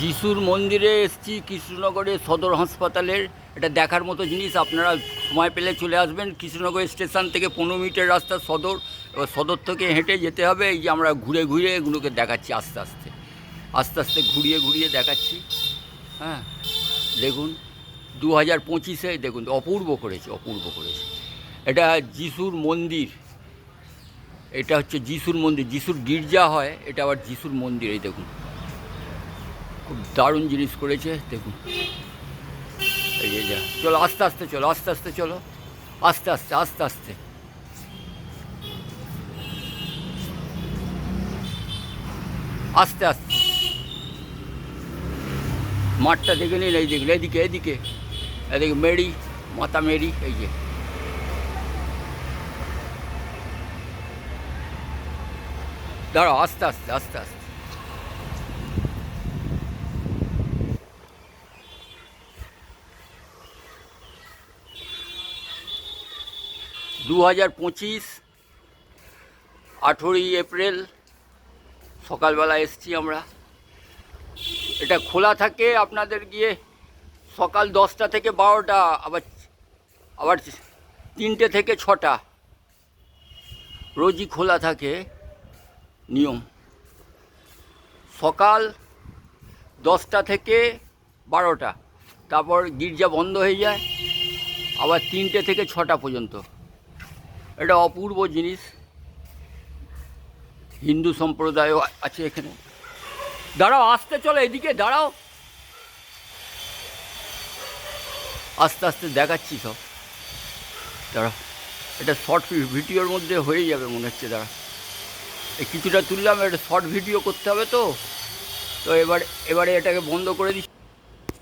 যিশুর মন্দিরে এসেছি কৃষ্ণনগরের সদর হাসপাতালের। এটা দেখার মতো জিনিস, আপনারা সময় পেলে চলে আসবেন। কৃষ্ণনগর স্টেশন থেকে 15 মিনিটের রাস্তা সদর। এবার সদর থেকে হেঁটে যেতে হবে। এই যে আমরা ঘুরে ঘুরে এগুলোকে দেখাচ্ছি, আস্তে আস্তে আস্তে আস্তে ঘুরিয়ে ঘুরিয়ে দেখাচ্ছি। হ্যাঁ, দেখুন 2025-এ দেখুন অপূর্ব করেছে, অপূর্ব করেছে। এটা যিশুর মন্দির, এটা হচ্ছে যিশুর মন্দির। যিশুর গির্জা হয়, এটা আবার যিশুর মন্দির। এই দেখুন খুব দারুণ জিনিস করেছে, দেখুন। এই যে যা, চলো আস্তে আস্তে চলো, আস্তে আস্তে চলো, আস্তে আস্তে আস্তে আস্তে আস্তে আস্তে। মাঠটা দেখে নিন, এই দেখুন, এদিকে এদিকে এদিকে মেরি, মাতা মেরি। এই যে দাঁড়াও, আস্তে আস্তে আস্তে আস্তে। 2025 18ই এপ্রিল সকালবেলা এসছি আমরা। এটা খোলা থাকে আপনাদের গিয়ে সকাল 10টা থেকে 12টা, আবার আবার 3টে থেকে 6টা, রোজই খোলা থাকে। নিয়ম সকাল 10টা থেকে 12টা, তারপর গির্জা বন্ধ হয়ে যায় আবার 3টে থেকে 6টা পর্যন্ত। এটা অপূর্ব জিনিস। হিন্দু সম্প্রদায়ও আছে এখানে। দাঁড়াও, আসতে চলো, এদিকে দাঁড়াও, আস্তে আস্তে দেখাচ্ছি সব। দাঁড়াও, এটা শর্ট ভিডিওর মধ্যে হয়ে যাবে মনে হচ্ছে। দাঁড়া, এই কিছুটা তুললাম, এটা শর্ট ভিডিও করতে হবে তো। তো এবারে এটাকে বন্ধ করে দিচ্ছি।